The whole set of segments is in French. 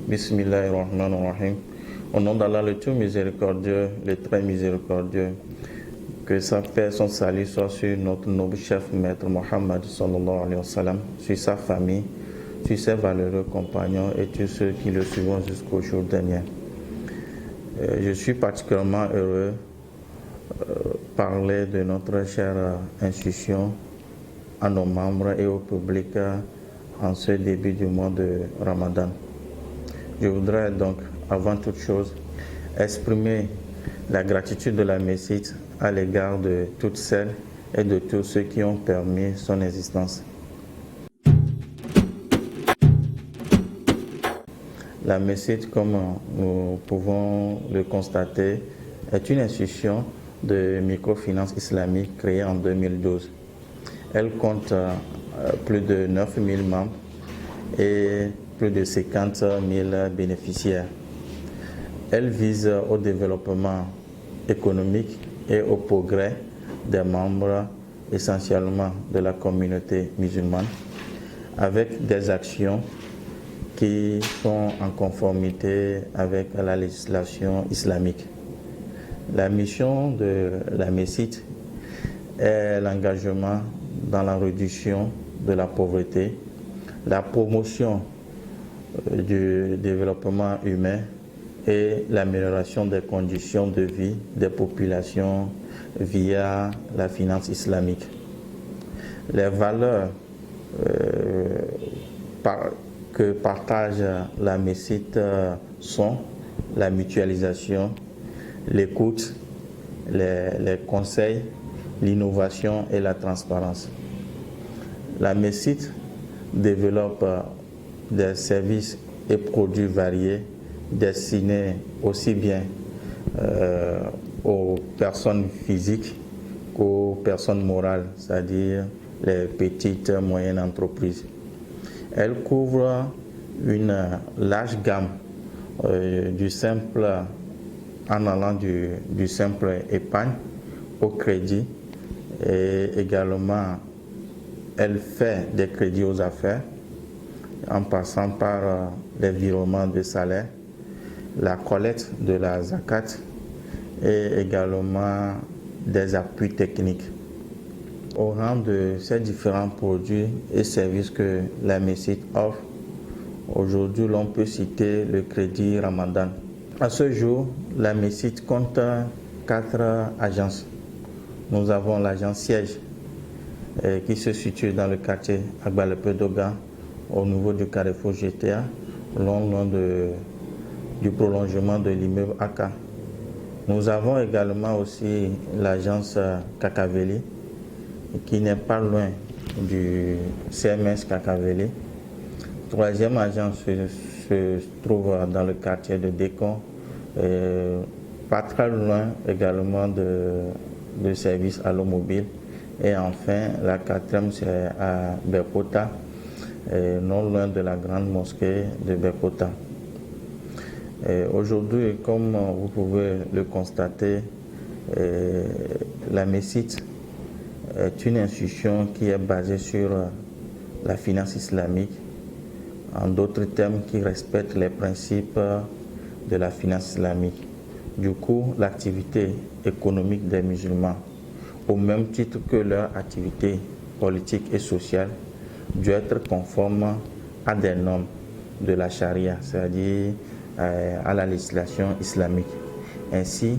Bismillahirrahmanirrahim. Au nom d'Allah le tout miséricordieux, le très miséricordieux, que sa paix, son salut soit sur notre noble chef maître Mohammed sallallahu alayhi wa sallam, sur sa famille, sur ses valeureux compagnons et tous ceux qui le suivront jusqu'au jour dernier. Je suis particulièrement heureux parler de notre chère institution à nos membres et au public en ce début du mois de Ramadan. Je voudrais donc, avant toute chose, exprimer la gratitude de la Messite à l'égard de toutes celles et de tous ceux qui ont permis son existence. La Messite, comme nous pouvons le constater, est une institution de microfinance islamique créée en 2012. Elle compte plus de 9000 membres et plus de 50 000 bénéficiaires. Elle vise au développement économique et au progrès des membres, essentiellement de la communauté musulmane, avec des actions qui sont en conformité avec la législation islamique. La mission de la Messite est l'engagement dans la réduction de la pauvreté, la promotion du développement humain et l'amélioration des conditions de vie des populations via la finance islamique. Les valeurs que partage la Messite sont la mutualisation, l'écoute, les conseils, l'innovation et la transparence. La Messite développe des services et produits variés destinés aussi bien aux personnes physiques qu'aux personnes morales, c'est-à-dire les petites et moyennes entreprises. Elle couvre une large gamme du simple, en allant du simple épargne au crédit, et également elle fait des crédits aux affaires en passant par les virements de salaire, la collecte de la zakat et également des appuis techniques. Au rang de ces différents produits et services que la Messite offre, aujourd'hui l'on peut citer le crédit Ramadan. À ce jour, la Messite compte 4 agences. Nous avons l'agence siège qui se situe dans le quartier Agbalepedoga, au niveau du carrefour GTA, long du prolongement de l'immeuble AK. Nous avons également aussi l'agence Kakaveli, qui n'est pas loin du CMS Kakaveli. Troisième agence se trouve dans le quartier de Décon, pas très loin également de service à l'eau mobile. Et enfin, la quatrième, c'est à Berkota, non loin de la grande mosquée de Berkota. Aujourd'hui, comme vous pouvez le constater, la Messite est une institution qui est basée sur la finance islamique, en d'autres termes, qui respecte les principes de la finance islamique. Du coup, l'activité économique des musulmans, au même titre que leur activité politique et sociale, doit être conforme à des normes de la charia, c'est-à-dire à la législation islamique. Ainsi,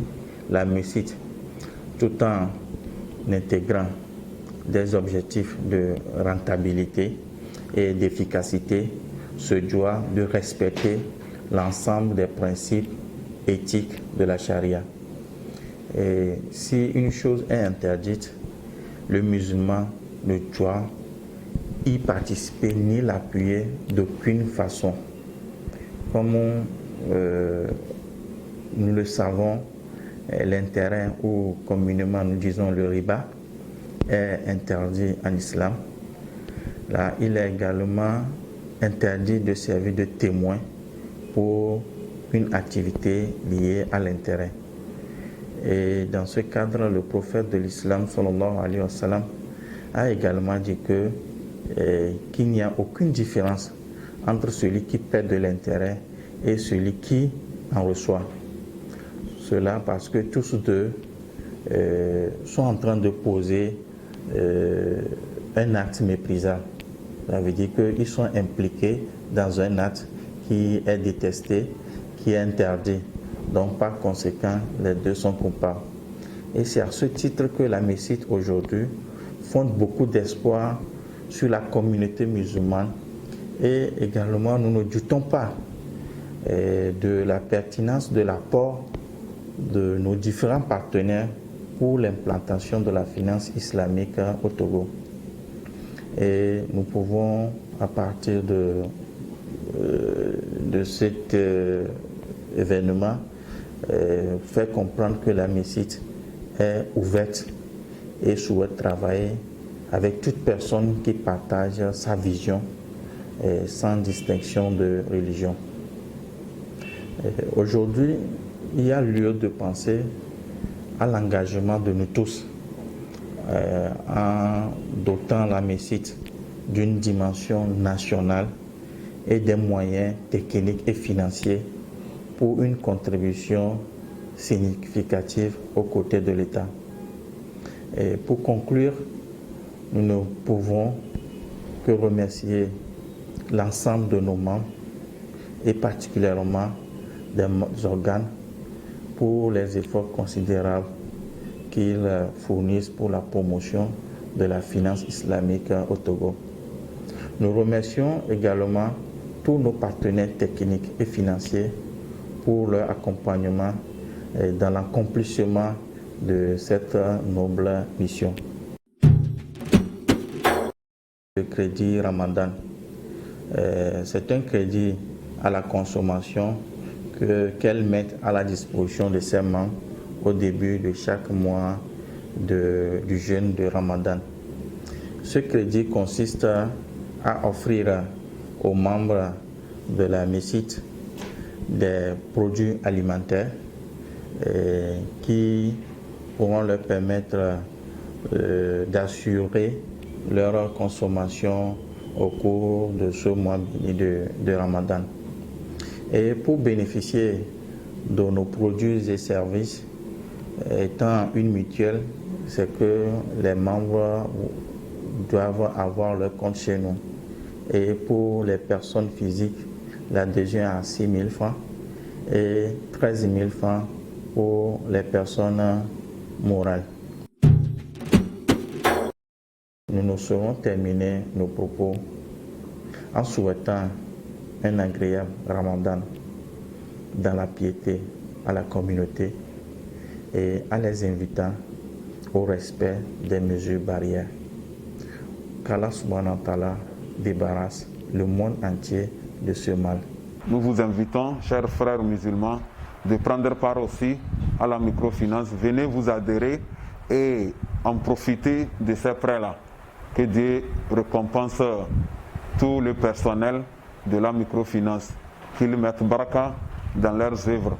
la Messite, tout en intégrant des objectifs de rentabilité et d'efficacité, se doit de respecter l'ensemble des principes éthiques de la charia. Et si une chose est interdite, le musulman ne doit y participer ni l'appuyer d'aucune façon. Comme nous le savons, l'intérêt, ou communément nous disons le riba, est interdit en islam. Là, il est également interdit de servir de témoin pour une activité liée à l'intérêt. Et dans ce cadre, le prophète de l'islam, sallallahu alayhi wa sallam, a également dit que qu'il n'y a aucune différence entre celui qui paie de l'intérêt et celui qui en reçoit. Cela parce que tous deux sont en train de poser un acte méprisable. Ça veut dire qu'ils sont impliqués dans un acte qui est détesté, qui est interdit. Donc par conséquent, les deux sont coupables. Et c'est à ce titre que la MECIT aujourd'hui fonde beaucoup d'espoir sur la communauté musulmane. Et également, nous ne doutons pas de la pertinence de l'apport de nos différents partenaires pour l'implantation de la finance islamique au Togo. Et nous pouvons, à partir de cet événement, faire comprendre que la MECIT est ouverte et souhaite travailler avec toute personne qui partage sa vision sans distinction de religion. Aujourd'hui, il y a lieu de penser à l'engagement de nous tous en dotant la MECIT d'une dimension nationale et des moyens techniques et financiers pour une contribution significative aux côtés de l'État. Et pour conclure, nous ne pouvons que remercier l'ensemble de nos membres et particulièrement des organes pour les efforts considérables qu'ils fournissent pour la promotion de la finance islamique au Togo. Nous remercions également tous nos partenaires techniques et financiers pour leur accompagnement dans l'accomplissement de cette noble mission. Le crédit Ramadan, c'est un crédit à la consommation qu'elle met à la disposition de ses membres au début de chaque mois du jeûne de Ramadan. Ce crédit consiste à offrir aux membres de la MECIT des produits alimentaires qui pourront leur permettre d'assurer leur consommation au cours de ce mois de Ramadan. Et pour bénéficier de nos produits et services, étant une mutuelle, c'est que les membres doivent avoir leur compte chez nous. Et pour les personnes physiques, l'adhésion est à 6 000 francs et 13 000 francs pour les personnes morales. Nous nous serons terminés nos propos en souhaitant un agréable Ramadan dans la piété à la communauté et en les invitant au respect des mesures barrières. Qu'Allah subhanahu wa ta'ala débarrasse le monde entier de ce mal. Nous vous invitons, chers frères musulmans, de prendre part aussi à la microfinance. Venez vous adhérer et en profiter de ces prêts-là. Que Dieu récompense tout le personnel de la microfinance, qu'ils mettent baraka dans leurs œuvres